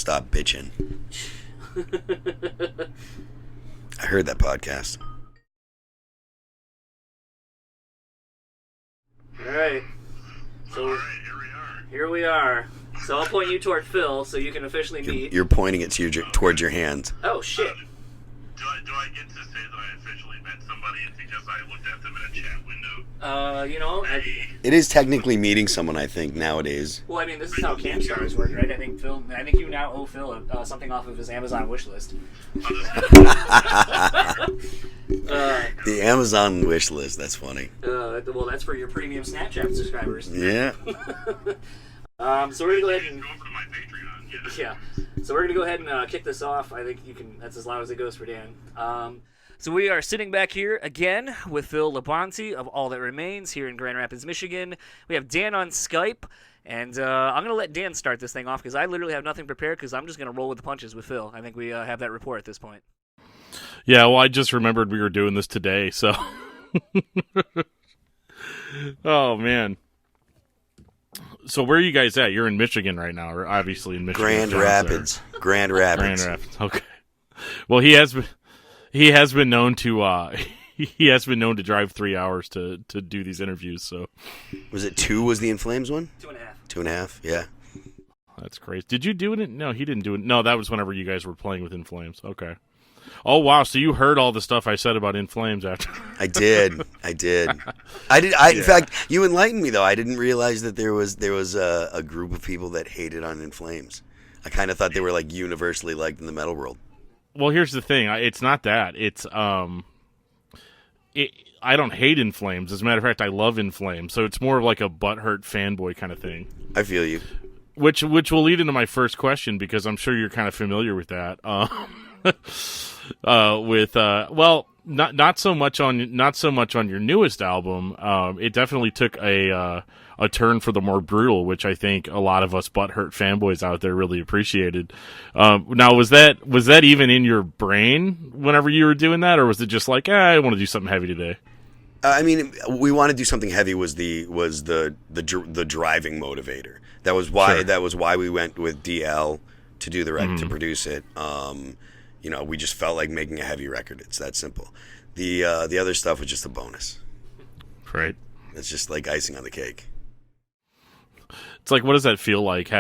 stop bitching. I heard that podcast. All right. So here we are. So I'll point you toward Phil so you can officially meet. You're pointing it to towards your hand. Oh, shit. Do I get to say that I officially met somebody because I looked at them in a chat window? It is technically meeting someone, I think, nowadays. Well, I mean, this is how Camstars work, right? I think you now owe Phil something off of his Amazon wish list. The Amazon wish list, that's funny. Well, that's for your premium Snapchat subscribers. Yeah. So we're going to go ahead and... Go over to my Patreon, Yeah. So we're going to go ahead and kick this off. I think you can. That's as loud as it goes for Dan. So we are sitting back here again with Phil Labonte of All That Remains here in Grand Rapids, Michigan. We have Dan on Skype, and I'm going to let Dan start this thing off because I literally have nothing prepared because I'm just going to roll with the punches with Phil. I think we have that rapport at this point. Yeah, well, I just remembered we were doing this today, so... Oh, man. So where are you guys at? You're in Michigan right now, or obviously in Michigan. Grand Rapids. Grand Rapids. Okay. Well, he has been known to drive 3 hours to do these interviews. So was it 2? Was the In Flames one? 2.5. 2.5. Yeah. That's crazy. Did you do it? No, he didn't do it. No, that was whenever you guys were playing with In Flames. Okay. Oh wow! So you heard all the stuff I said about In Flames after? I did. In fact, you enlightened me though. I didn't realize that there was a group of people that hated on In Flames. I kind of thought they were like universally liked in the metal world. Well, here's the thing. It's not that. It's I don't hate In Flames. As a matter of fact, I love In Flames. So it's more of like a butthurt fanboy kind of thing. I feel you. Which will lead into my first question because I'm sure you're kind of familiar with that. Not so much on your newest album. It definitely took a turn for the more brutal, which I think a lot of us butthurt fanboys out there really appreciated. Now, was that even in your brain whenever you were doing that, or was it just like, I want to do something heavy today? I mean, we want to do something heavy was the driving motivator. That was why we went with DL to do the record, to produce it. We just felt like making a heavy record. It's that simple. The other stuff was just a bonus. Right. It's just like icing on the cake. It's like, what does that feel like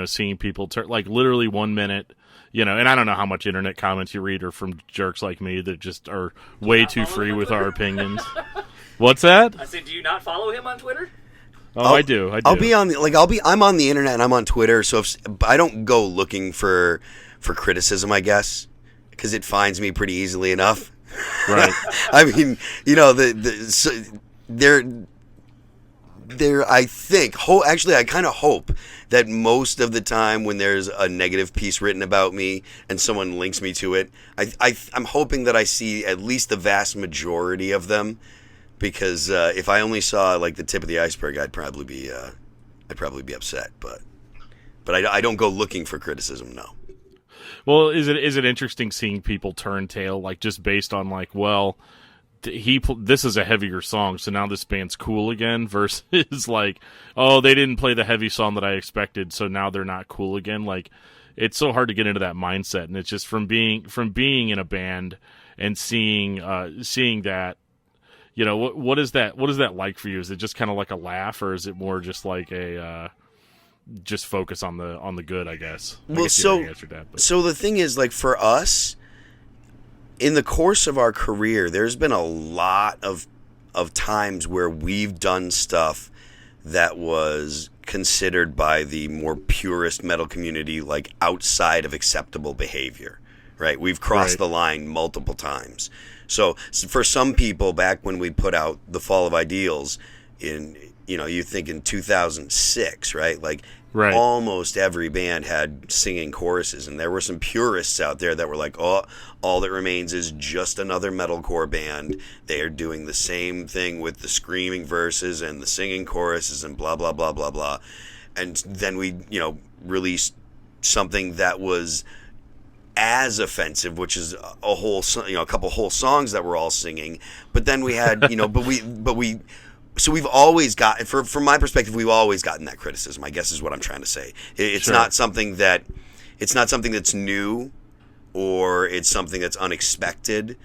seeing people like literally 1 minute, and I don't know how much internet comments you read are from jerks like me that just are way too free with our opinions. What's that? I said, do you not follow him on Twitter? Oh, I do. I'm on the internet and I'm on Twitter, so I don't go looking for criticism, I guess, because it finds me pretty easily enough. Right. I mean, I think, actually, I kind of hope that most of the time when there's a negative piece written about me and someone links me to it, I'm hoping that I see at least the vast majority of them, because if I only saw like the tip of the iceberg, I'd probably be upset. But I don't go looking for criticism, no. Well, is it interesting seeing people turn tail, like just based on like, well, this is a heavier song, so now this band's cool again, versus like, oh, they didn't play the heavy song that I expected, so now they're not cool again. Like, it's so hard to get into that mindset, and it's just from being in a band and seeing that, what is that like for you? Is it just kind of like a laugh, or is it more just like a just focus on the good, I guess? So the thing is, like, for us, in the course of our career, there's been a lot of times where we've done stuff that was considered by the more purist metal community like outside of acceptable behavior, right? We've crossed the line multiple times. So for some people, back when we put out The Fall of Ideals you think in 2006, right? Like, almost every band had singing choruses, and there were some purists out there that were like, oh, All That Remains is just another metalcore band. They are doing the same thing with the screaming verses and the singing choruses and blah, blah, blah, blah, blah. And then we, released something that was as offensive, which is a couple whole songs that we're all singing. But then we had, so we've always got, from my perspective, we've always gotten that criticism, I guess is what I'm trying to say. It's not something that it's not something that's new, or it's something that's unexpected.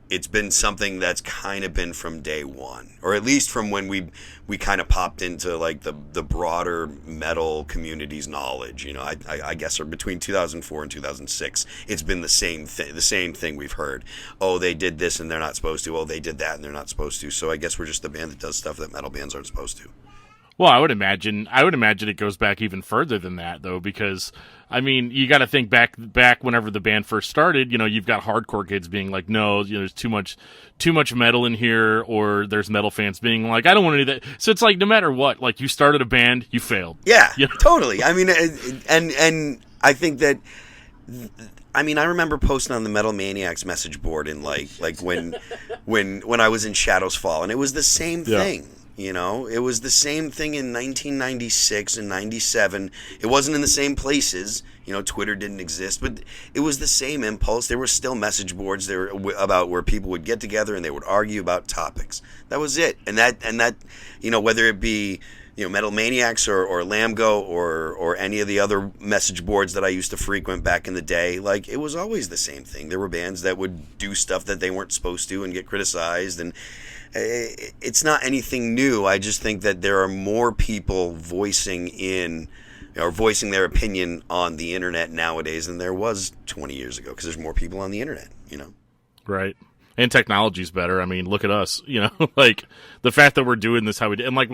It's been something that's kind of been from day one, or at least from when we kind of popped into like the broader metal community's knowledge. You know, I guess, or between 2004 and 2006, it's been the same thing we've heard. Oh, they did this and they're not supposed to. Oh, they did that and they're not supposed to. So I guess we're just the band that does stuff that metal bands aren't supposed to. Well, I would imagine it goes back even further than that, though, because I mean, you got to think back whenever the band first started. You know, you've got hardcore kids being like, "No, you know, there's too much metal in here," or there's metal fans being like, "I don't want to do that." So it's like no matter what, like you started a band, you failed. Yeah, you know? Totally. I mean, and I think that. I mean, I remember posting on the Metal Maniacs message board in like when I was in Shadows Fall, and it was the same thing. You know, it was the same thing in 1996 and 97. It wasn't in the same places. You know, Twitter didn't exist, but it was the same impulse. There were still message boards there about where people would get together and they would argue about topics. That was it. And that, you know, whether it be, you know, Metal Maniacs or Lambgo or any of the other message boards that I used to frequent back in the day, like, it was always the same thing. There were bands that would do stuff that they weren't supposed to and get criticized, and it's not anything new. I just think that there are more people voicing their opinion on the internet nowadays than there was 20 years ago, because there's more people on the internet, you know? Right. And technology's better. I mean, look at us, you know, like the fact that we're doing this how we do. And like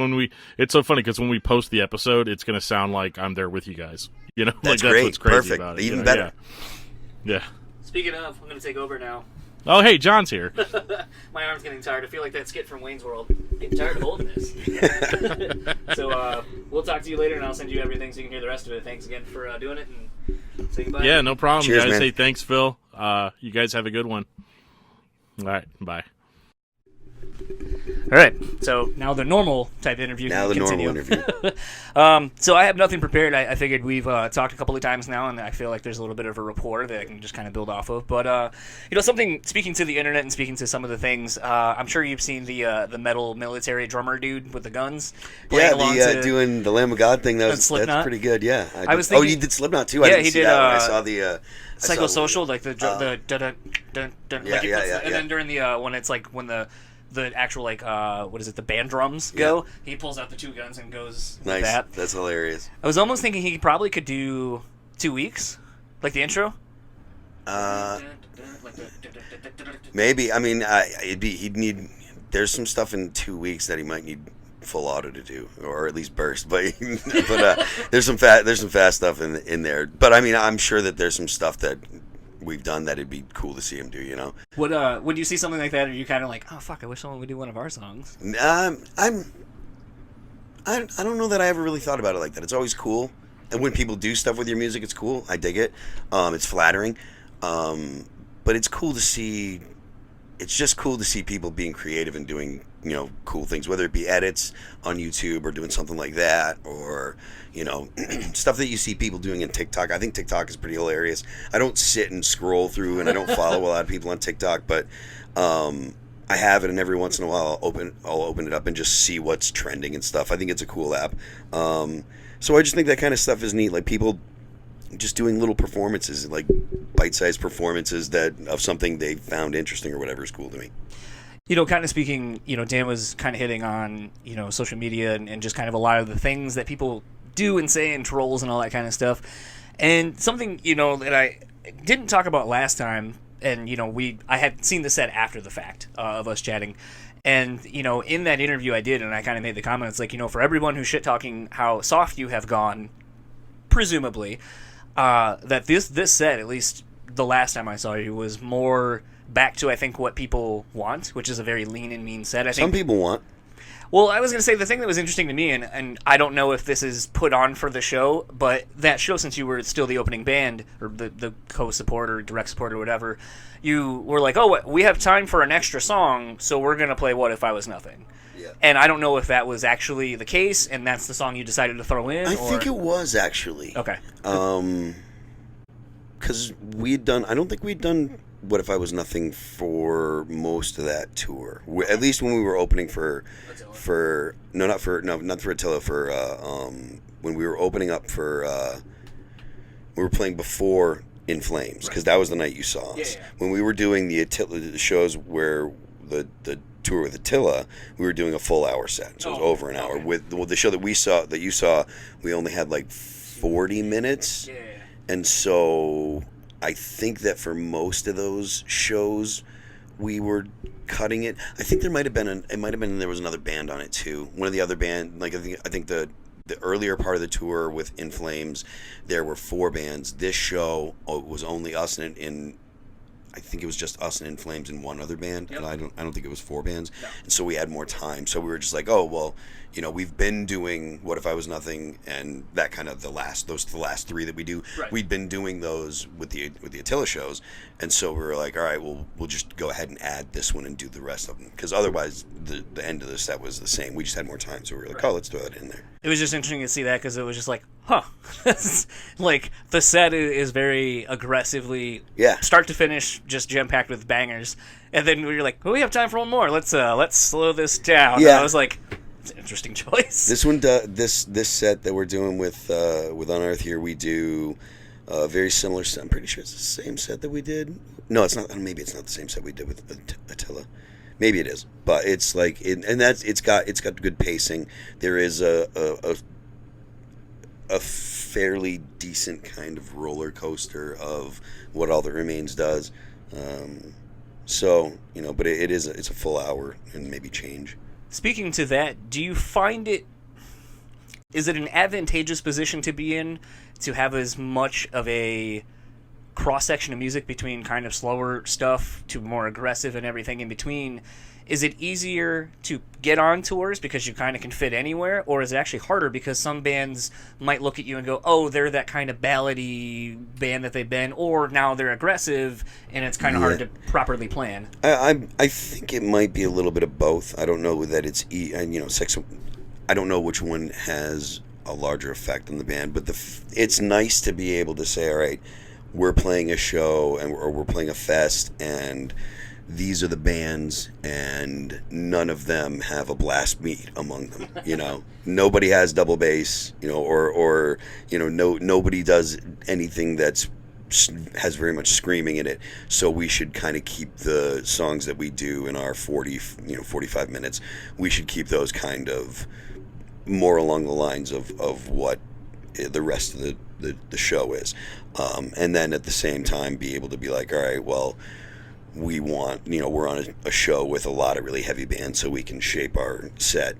it's so funny because when we post the episode, it's going to sound like I'm there with you guys, you know? That's like, great. That's what's crazy Perfect. about it. Even you know? better. Yeah. Speaking of, I'm going to take over now. Oh, hey, John's here. My arm's getting tired. I feel like that skit from Wayne's World. I'm getting tired of holding this. So we'll talk to you later, and I'll send you everything so you can hear the rest of it. Thanks again for doing it, and say goodbye. Yeah, no problem. Cheers, guys. man. Say thanks, Phil. You guys have a good one. All right, bye. All right, so now the normal type interview. Now the continue. normal interview. So I have nothing prepared. I figured we've talked a couple of times now, and I feel like there's a little bit of a rapport that I can just kind of build off of. But you know, speaking to the internet and speaking to some of the things, I'm sure you've seen the metal military drummer dude with the guns. Yeah, doing the Lamb of God thing. That's pretty good. Yeah, I was thinking, he did Slipknot too. Yeah, I didn't he see did. That when I saw the psychosocial, like the dun dun dun, and then during the when it's like when the actual like what is it, the band drums go, he pulls out the two guns and goes nice. With that. That's hilarious. I was almost thinking he probably could do 2 weeks, like the intro. Maybe. I mean, he'd need. There's some stuff in 2 weeks that he might need full auto to do, or at least burst. But there's some fast stuff in there. But I mean, I'm sure that there's some stuff that we've done that it'd be cool to see him do, you know. When you see something like that, are you kind of like, oh fuck, I wish someone would do one of our songs? I don't know that I ever really thought about it like that. It's always cool, and when people do stuff with your music, it's cool. I dig it. It's flattering, but it's cool to see. It's just cool to see people being creative and doing, you know, cool things, whether it be edits on YouTube or doing something like that, or, you know, stuff that you see people doing in TikTok. I think TikTok is pretty hilarious. I don't sit and scroll through, and I don't follow a lot of people on TikTok, but I have it, and every once in a while I'll open it up and just see what's trending and stuff. I think it's a cool app. So I just think that kind of stuff is neat, like people just doing little performances, like bite-sized performances of something they found interesting or whatever is cool to me. You know, kind of speaking, you know, Dan was kind of hitting on, you know, social media and just kind of a lot of the things that people do and say and trolls and all that kind of stuff. And something, you know, that I didn't talk about last time, and, you know, I had seen the set after the fact of us chatting. And, you know, in that interview I did, and I kind of made the comment, it's like, you know, for everyone who's shit-talking how soft you have gone, presumably, that this set, at least the last time I saw you, was more back to, I think, what people want, which is a very lean and mean set. I think some people want. Well, I was going to say the thing that was interesting to me, and I don't know if this is put on for the show, but that show, since you were still the opening band, or the co-support or direct support or whatever, you were like, oh, we have time for an extra song, so we're going to play What If I Was Nothing. Yeah. And I don't know if that was actually the case, and that's the song you decided to throw in. I think it was, actually. Okay. Because I don't think we'd done What If I Was Nothing for most of that tour. At least when we were opening not for Attila, when we were opening up for We were playing before In Flames, because that was the night you saw us. Yeah. When we were doing the shows where the tour with Attila, we were doing a full hour set, so it was over an hour. With the show that you saw, we only had like 40 minutes, and so I think that for most of those shows, we were cutting it. I think there might have been there was another band on it too. One of the other band, like I think the earlier part of the tour with In Flames, there were 4 bands. This show was only us and I think it was just us and In Flames and one other band. Yep. And I don't think it was 4 bands. No. And so we had more time. So we were just like, oh well, we've been doing What If I Was Nothing and that kind of the last 3 that we do. Right. We'd been doing those with the Attila shows, and so we were like, all right, we'll just go ahead and add this one and do the rest of them, because otherwise the end of the set was the same. We just had more time, so we were like, oh, let's throw that in there. It was just interesting to see that, because it was just like, huh. Like, the set is very aggressively, start to finish, just jam-packed with bangers. And then we were like, well, we have time for one more. Let's slow this down. Yeah. And I was like, it's an interesting choice. This one, this set that we're doing with Unearth here, we do a very similar set. I'm pretty sure it's the same set that we did. No, it's not. Maybe it's not the same set we did with Attila. Maybe it is, but it's like, it's got good pacing. There is a fairly decent kind of roller coaster of what All That Remains does. So but it's a full hour and maybe change. Speaking to that, do you find is it an advantageous position to be in, to have as much of a cross-section of music between kind of slower stuff to more aggressive and everything in between? Is it easier to get on tours because you kind of can fit anywhere, or is it actually harder because some bands might look at you and go, oh, they're that kind of ballady band that they've been, or now they're aggressive and it's kind of hard to properly plan? I think it might be a little bit of both. I don't know that it's I don't know which one has a larger effect on the band, but it's nice to be able to say, all right, we're playing a show or we're playing a fest, and these are the bands, and none of them have a blast beat among them. Nobody has double bass, or nobody does anything has very much screaming in it. So we should kind of keep the songs that we do in our 45 minutes. We should keep those kind of more along the lines of what the rest of the show is, and then at the same time be able to be like, all right, well, we want, we're on a show with a lot of really heavy bands, so we can shape our set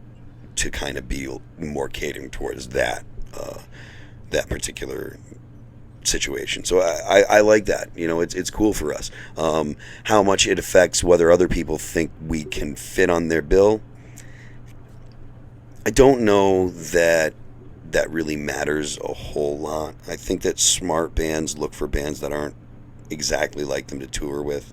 to kind of be more catering towards that particular situation. So I like that. It's cool for us. How much it affects whether other people think we can fit on their bill, I don't know that really matters a whole lot. I think that smart bands look for bands that aren't exactly like them to tour with.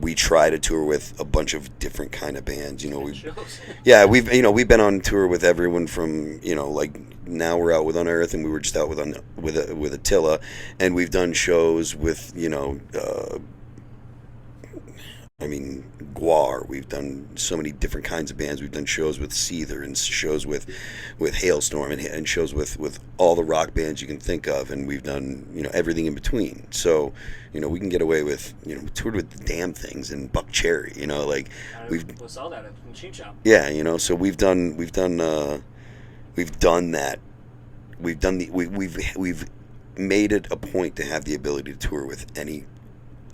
We try to tour with a bunch of different kind of bands. We've been on tour with everyone from like now we're out with Unearth, and we were just out with Attila, and we've done shows with Guar. We've done so many different kinds of bands. We've done shows with Seether and shows with Hailstorm and shows with all the rock bands you can think of, and we've done everything in between. So we can get away with toured with the Damn Things and Buck Cherry. We saw that at the Machine Shop. Yeah, so we've done that. We've made it a point to have the ability to tour with any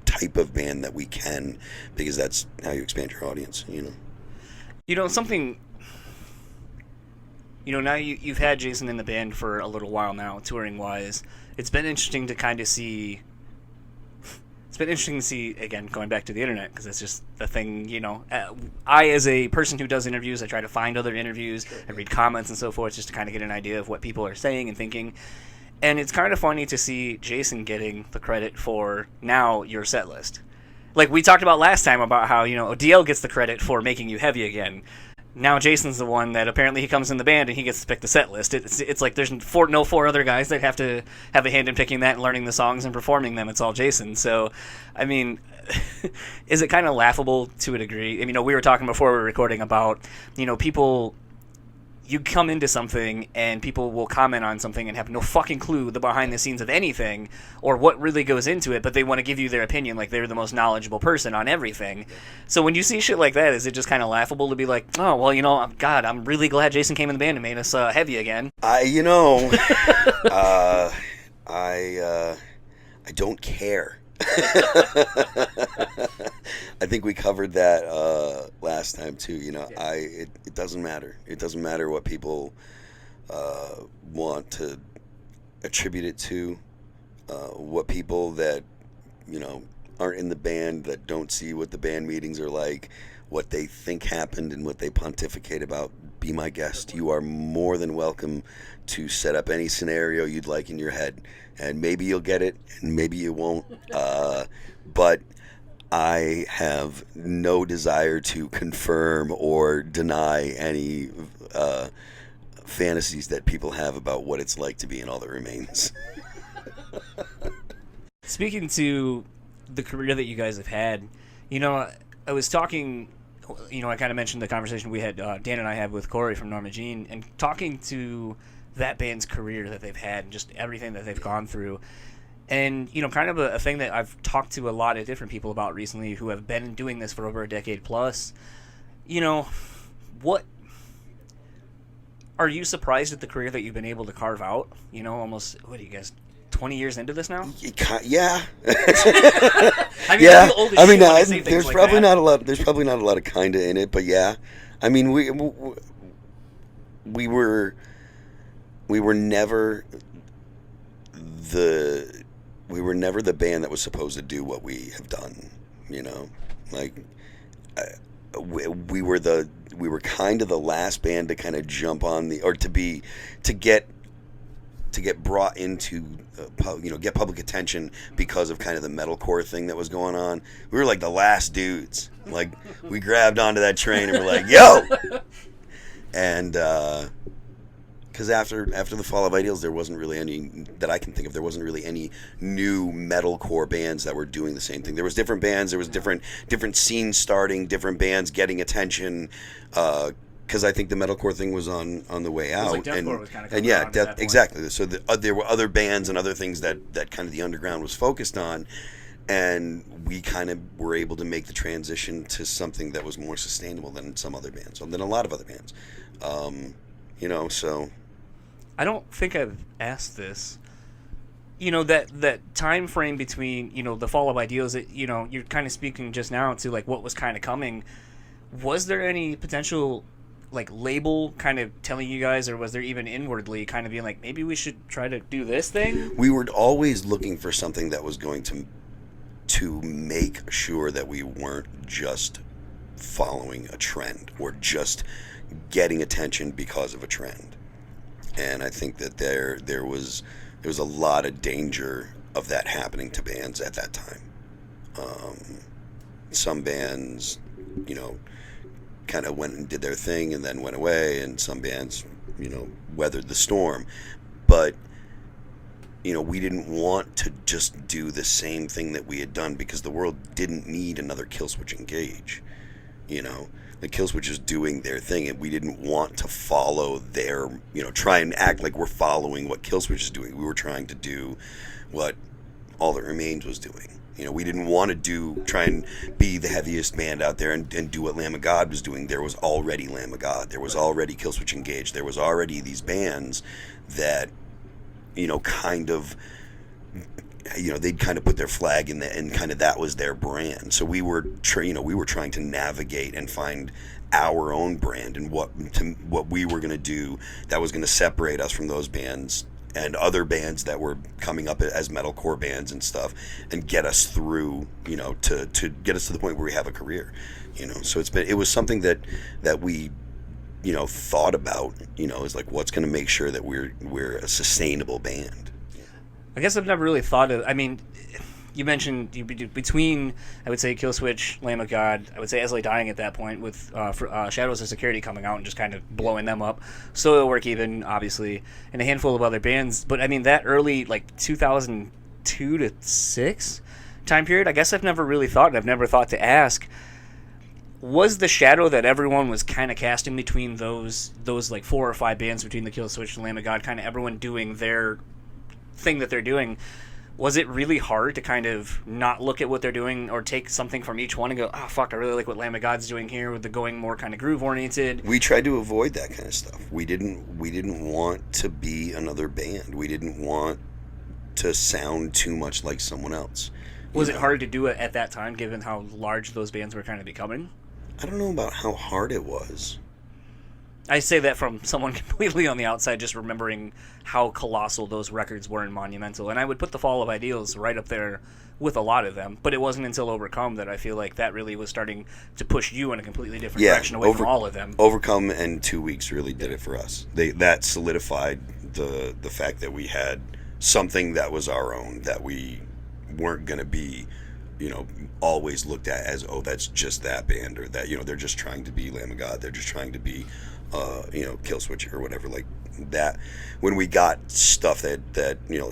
type of band that we can, because that's how you expand your audience. Something. Now you've had Jason in the band for a little while now, touring wise. It's been interesting to kind of see. It's been interesting to see, again, going back to the internet, because it's just the thing, I, as a person who does interviews, I try to find other interviews, I read comments and so forth, just to kind of get an idea of what people are saying and thinking. And it's kind of funny to see Jason getting the credit for now your set list. Like we talked about last time about how, DL gets the credit for making you heavy again. Now Jason's the one that apparently he comes in the band and he gets to pick the set list. It's like there's no 4 other guys that have to have a hand in picking that and learning the songs and performing them. It's all Jason. So, is it kind of laughable to a degree? We were talking before we were recording about, people you come into something and people will comment on something and have no fucking clue the behind the scenes of anything or what really goes into it, but they want to give you their opinion like they're the most knowledgeable person on everything. So when you see shit like that, is it just kind of laughable to be like, oh, well, God, I'm really glad Jason came in the band and made us heavy again? I don't care. I think we covered that last time too. It doesn't matter. It doesn't matter what people want to attribute it to. What people that aren't in the band, that don't see what the band meetings are like, what they think happened and what they pontificate about. Be my guest. You are more than welcome to set up any scenario you'd like in your head, and maybe you'll get it and maybe you won't, but I have no desire to confirm or deny any fantasies that people have about what it's like to be in All That Remains. Speaking to the career that you guys have had, I was talking, I kind of mentioned the conversation we had, Dan and I had with Corey from Norma Jean, and talking to that band's career that they've had and just everything that they've gone through. And, kind of a thing that I've talked to a lot of different people about recently who have been doing this for over a decade plus, what are you surprised at the career that you've been able to carve out? Almost, what are you guys, 20 years into this now? Yeah. I mean, yeah. I mean, there's probably not a lot. There's probably not a lot of kinda in it, but yeah. I mean, we were never the band that was supposed to do what we have done. We were kind of the last band to kind of jump on to get brought into get public attention because of kind of the metalcore thing that was going on. We were like the last dudes. Like, we grabbed onto that train and we're like, yo! And because after the fall of Ideals, there wasn't really any that I can think of. There wasn't really any new metalcore bands that were doing the same thing. There was different bands. There was different scenes starting, different bands getting attention. Because I think the metalcore thing was on the way out. It was like deathcore was kind of coming around at that point. Exactly. So there were other bands and other things that kind of the underground was focused on, and we kind of were able to make the transition to something that was more sustainable than some other bands, than a lot of other bands. So. I don't think I've asked this. That time frame between, the fall of Ideals, that, you're kind of speaking just now to, like, what was kind of coming. Was there any potential, like, label kind of telling you guys, or was there even inwardly kind of being like, maybe we should try to do this thing? We were always looking for something that was going to make sure that we weren't just following a trend or just getting attention because of a trend. And I think that there was a lot of danger of that happening to bands at that time. Some bands, kind of went and did their thing and then went away, and some bands, weathered the storm. But, we didn't want to just do the same thing that we had done, because the world didn't need another Killswitch Engage. The Killswitch is doing their thing, and we didn't want to follow their, try and act like we're following what Killswitch is doing. We were trying to do what All That Remains was doing. We didn't want to try and be the heaviest band out there and do what Lamb of God was doing. There was already Lamb of God. There was already Killswitch Engage. There was already these bands that, kind of, they'd kind of put their flag in that, and kind of that was their brand. So we were, we were trying to navigate and find our own brand and what we were going to do that was going to separate us from those bands and other bands that were coming up as metalcore bands and stuff, and get us through, to get us to the point where we have a career, So it was something that we, thought about, is like, what's going to make sure that we're a sustainable band. I guess I've never really thought of. I mean, you mentioned between, I would say, Killswitch, Lamb of God, I would say Esley Dying at that point, with Shadows of Security coming out and just kind of blowing them up. Soilwork even, obviously, and a handful of other bands. But I mean, that early, like 2002 to 6 time period, I guess I've never really thought, and I've never thought to ask, Was the shadow that everyone was kind of casting between those like 4 or 5 bands between the Kill Switch and Lamb of God, kind of everyone doing their thing that they're doing, was it really hard to kind of not look at what they're doing or take something from each one and go, oh, fuck, I really like what Lamb of God's doing here with the going more kind of groove-oriented? We tried to avoid that kind of stuff. We didn't want to be another band. We didn't want to sound too much like someone else. Was it hard to do it at that time, given how large those bands were kind of becoming? I don't know about how hard it was. I say that from someone completely on the outside, just remembering how colossal those records were and monumental. And I would put the Fall of Ideals right up there with a lot of them. But it wasn't until Overcome that I feel like that really was starting to push you in a completely different direction away from all of them. Overcome and 2 Weeks really did it for us. That solidified the fact that we had something that was our own, that we weren't going to be, always looked at as, oh, that's just that band, or that, they're just trying to be Lamb of God, they're just trying to be, Kill Switch or whatever, like that. When we got stuff that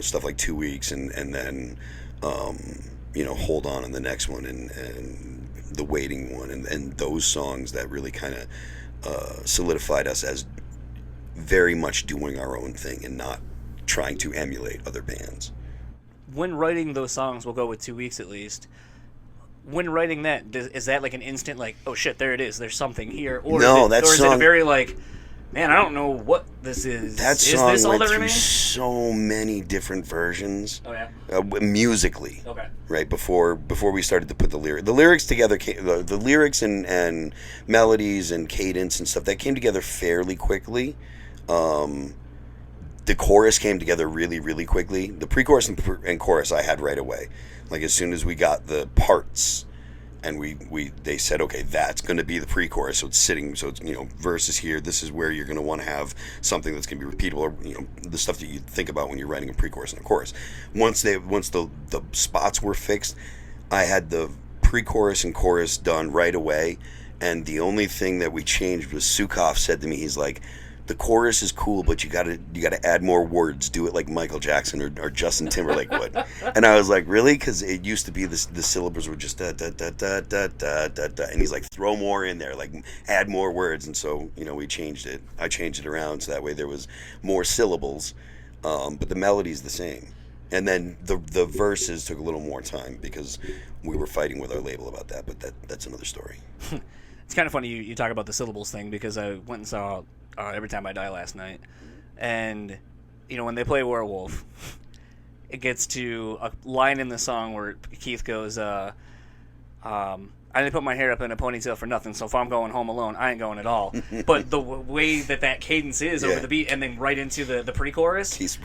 stuff like 2 Weeks and then, Hold On in the next one and The Waiting one and those songs that really kind of solidified us as very much doing our own thing and not trying to emulate other bands. When writing those songs, we'll go with 2 Weeks at least. When writing that, is that like an instant, like, oh shit, there it is, there's something here? Or is it a very like, man, I don't know what this is. That song is this all went that through remains? so many different versions. Oh, yeah? Musically. Okay. Right, before we started to put the lyrics together, the lyrics and melodies and cadence and stuff, that came together fairly quickly. The chorus came together really, really quickly. The pre-chorus and chorus I had right away. Like as soon as we got the parts, and they said, okay, that's going to be the pre-chorus. So it's sitting. So it's verses here. This is where you're going to want to have something that's going to be repeatable. Or, the stuff that you think about when you're writing a pre-chorus and a chorus. Once the spots were fixed, I had the pre-chorus and chorus done right away. And the only thing that we changed was Sukov said to me, he's like, the chorus is cool, but you gotta add more words. Do it like Michael Jackson or Justin Timberlake would. And I was like, really? Because it used to be the syllables were just da da da da da da da da. And he's like, throw more in there, like add more words. And so we changed it. I changed it around so that way there was more syllables, but the melody's the same. And then the verses took a little more time because we were fighting with our label about that. But that's another story. It's kind of funny you talk about the syllables thing, because I went and saw Every Time I Die last night, and when they play Werewolf, it gets to a line in the song where Keith goes, I didn't put my hair up in a ponytail for nothing, so if I'm going home alone, I ain't going at all. But the way that cadence is over the beat, and then right into the pre-chorus, Keith's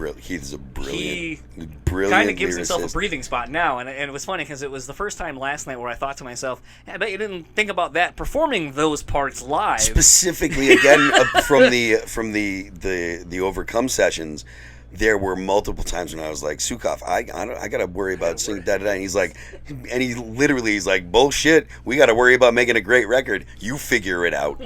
a brilliant he kind of gives himself a breathing spot now. And it was funny because it was the first time last night where I thought to myself, I bet you didn't think about that performing those parts live. Specifically, again, from the Overcome sessions, there were multiple times when I was like, Sukov, I got to worry about singing da-da-da. And he's like, bullshit. We got to worry about making a great record. You figure it out.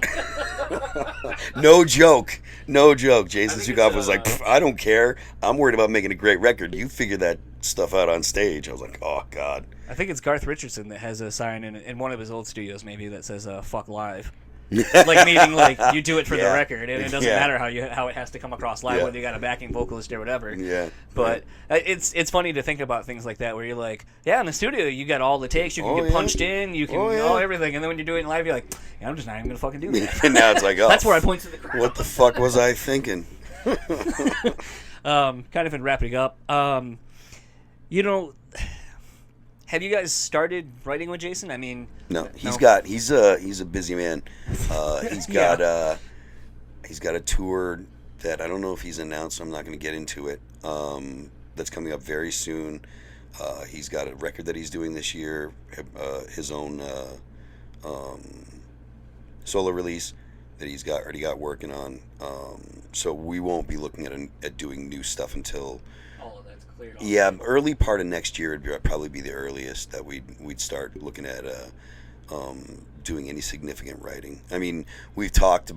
No joke. Jason Sukov was like, I don't care. I'm worried about making a great record. You figure that stuff out on stage. I was like, oh, God. I think it's Garth Richardson that has a sign in one of his old studios, maybe, that says, fuck live. Meaning you do it for the record, and it doesn't matter how it has to come across live, whether you got a backing vocalist or whatever. But it's funny to think about things like that, where you're like, in the studio you got all the takes, you can get punched in, you can everything, and then when you're doing it live, you're like, I'm just not even gonna fucking do that. And now it's like, that's where I point to the crowd. What the fuck was I thinking? Kind of in wrapping up, have you guys started writing with Jason? I mean, no. He's a busy man. He's got a tour that I don't know if he's announced, so I'm not going to get into it. That's coming up very soon. He's got a record that he's doing this year, his own solo release that he's already got working on. So we won't be looking at doing new stuff until. Yeah, early part of next year would probably be the earliest that we'd start looking at doing any significant writing. I mean, we've talked to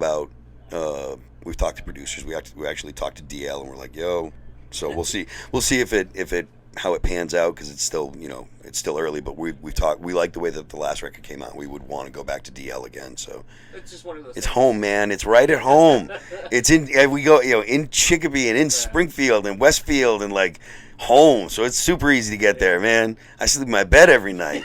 producers. We actually talked to DL, and we're like, yo. So we'll see if it how it pans out, because it's still, it's still early, but we've talked. We like the way that the last record came out. We would want to go back to DL again. So it's just one of those. It's home, man. It's right at home. It's we go, in Chicopee and in Springfield and Westfield and like home. So it's super easy to get there, man. I sleep in my bed every night.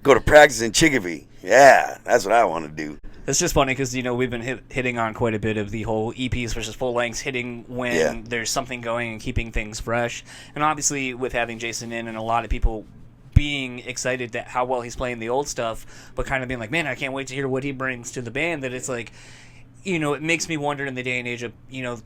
Go to practice in Chicopee. Yeah, that's what I want to do. It's just funny because, we've been hitting on quite a bit of the whole EPs versus full lengths, hitting when there's something going and keeping things fresh. And obviously with having Jason in and a lot of people being excited at how well he's playing the old stuff, but kind of being like, man, I can't wait to hear what he brings to the band, that it's like, it makes me wonder in the day and age of,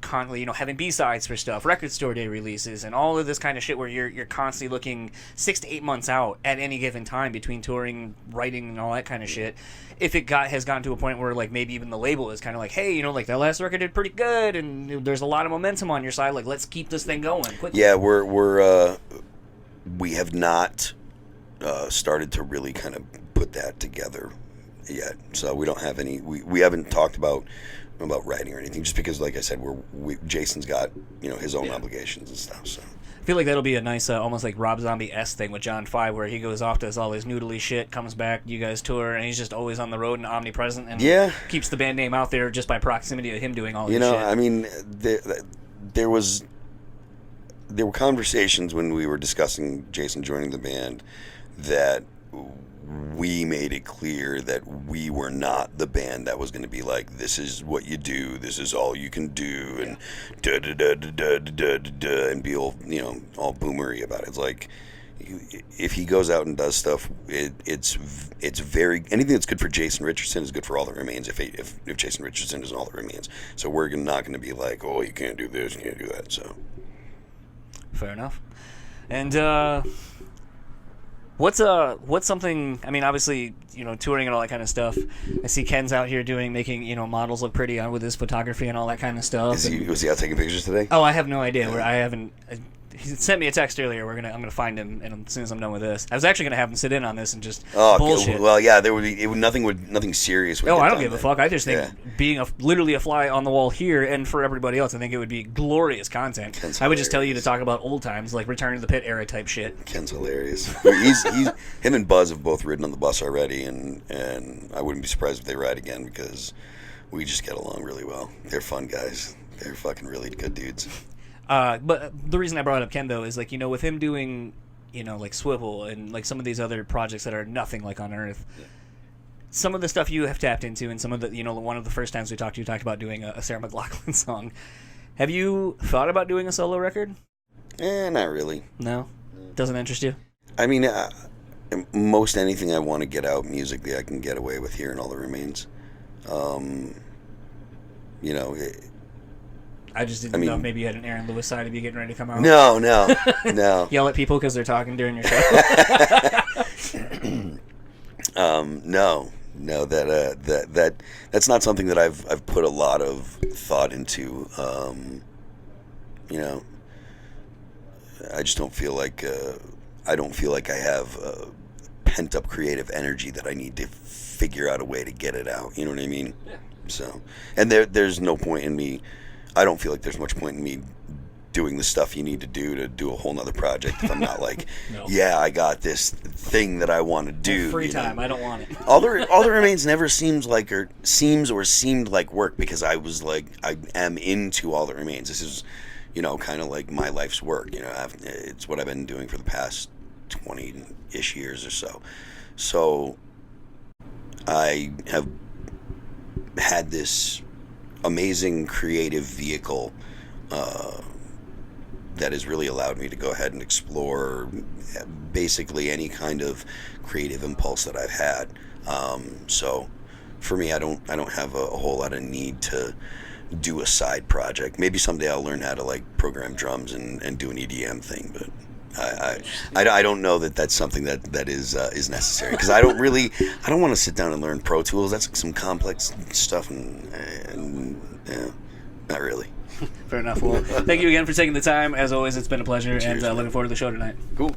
constantly, having B-sides for stuff, record store day releases, and all of this kind of shit where you're constantly looking 6 to 8 months out at any given time between touring, writing, and all that kind of shit. If it has gotten to a point where, like, maybe even the label is kind of like, hey, like, that last record did pretty good, and there's a lot of momentum on your side, like, let's keep this thing going quickly. Yeah, we have not started to really kind of put that together yet, so we don't have any. We haven't talked about writing or anything, just because, like I said, Jason's got his own obligations and stuff. So I feel like that'll be a nice, almost like Rob Zombie-esque thing with John 5, where he goes off, does all his noodly shit, comes back, you guys tour, and he's just always on the road and omnipresent, and keeps the band name out there just by proximity of him doing all this shit. I mean, there were conversations when we were discussing Jason joining the band that we made it clear that we were not the band that was going to be like, this is what you do, this is all you can do, and da da da da da da da da, and be all all boomery about it. It's like, if he goes out and does stuff, it's very, anything that's good for Jason Richardson is good for All That Remains. If Jason Richardson is All That Remains, so we're not going to be like, oh, you can't do this, you can't do that. So fair enough. And What's something, I mean, obviously, touring and all that kind of stuff. I see Ken's out here making, models look pretty with his photography and all that kind of stuff. Was he out taking pictures today? Oh, I have no idea. I haven't. He sent me a text earlier. I'm gonna find him, and as soon as I'm done with this, I was actually gonna have him sit in on this and just bullshit. Well, yeah, nothing serious. I don't give a fuck. I just think being literally a fly on the wall here, and for everybody else, I think it would be glorious content. Ken's I would just tell you to talk about old times, like Return to the Pit era type shit. Ken's hilarious. Him and Buzz have both ridden on the bus already, and I wouldn't be surprised if they ride again, because we just get along really well. They're fun guys. They're fucking really good dudes. But the reason I brought up Ken, though, is like, with him doing, like Swivel and like some of these other projects that are nothing like on Earth, some of the stuff you have tapped into, and some of the, one of the first times we talked to you talked about doing a Sarah McLachlan song. Have you thought about doing a solo record? Not really. No? Doesn't interest you? I mean, most anything I want to get out musically, I can get away with here, and All That Remains. I just didn't know if maybe you had an Aaron Lewis side of you getting ready to come out. No. Yell at people because they're talking during your show. No. That's not something that I've put a lot of thought into. I just don't feel like I have pent up creative energy that I need to figure out a way to get it out. You know what I mean? Yeah. So, and there's no point in me. I don't feel like there's much point in me doing the stuff you need to do a whole nother project if I'm not like, I got this thing that I want to do. Free time, I don't want it. All that Remains never seemed like work, because I was like, I am into All That Remains. This is, kind of like my life's work. It's what I've been doing for the past 20-ish years or so. So I have had this amazing creative vehicle that has really allowed me to go ahead and explore basically any kind of creative impulse that I've had. So for me, I don't have a whole lot of need to do a side project. Maybe someday I'll learn how to like program drums and do an EDM thing, but I don't know that that's something that is necessary, because I don't want to sit down and learn Pro Tools. That's some complex stuff, and not really. Fair enough. Well, thank you again for taking the time. As always, it's been a pleasure. Cheers, and looking forward to the show tonight. Cool.